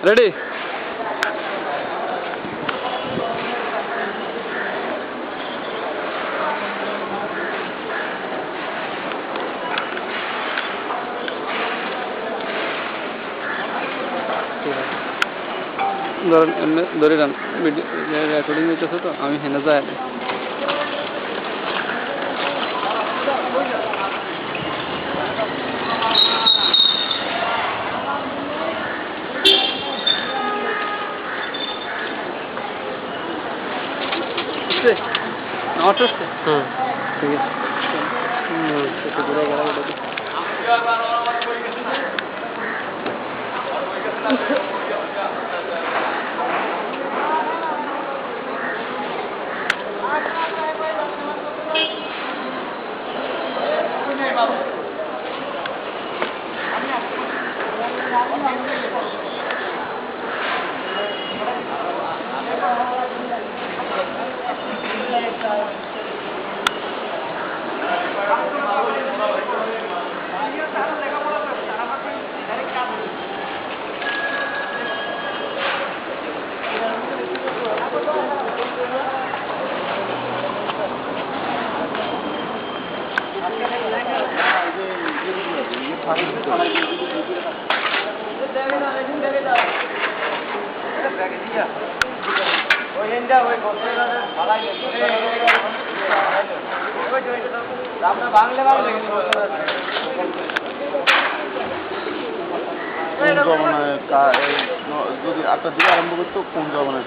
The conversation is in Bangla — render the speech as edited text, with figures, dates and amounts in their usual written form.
রেডি? ধরে যান, রেকর্ডিং হইতেছে তো, আমি হেনে যাই। আমার তো ঠিক আছে, ঘুরে গেল। যদি 8টার দিকে আরম্ভ করতো, কোন জমানায়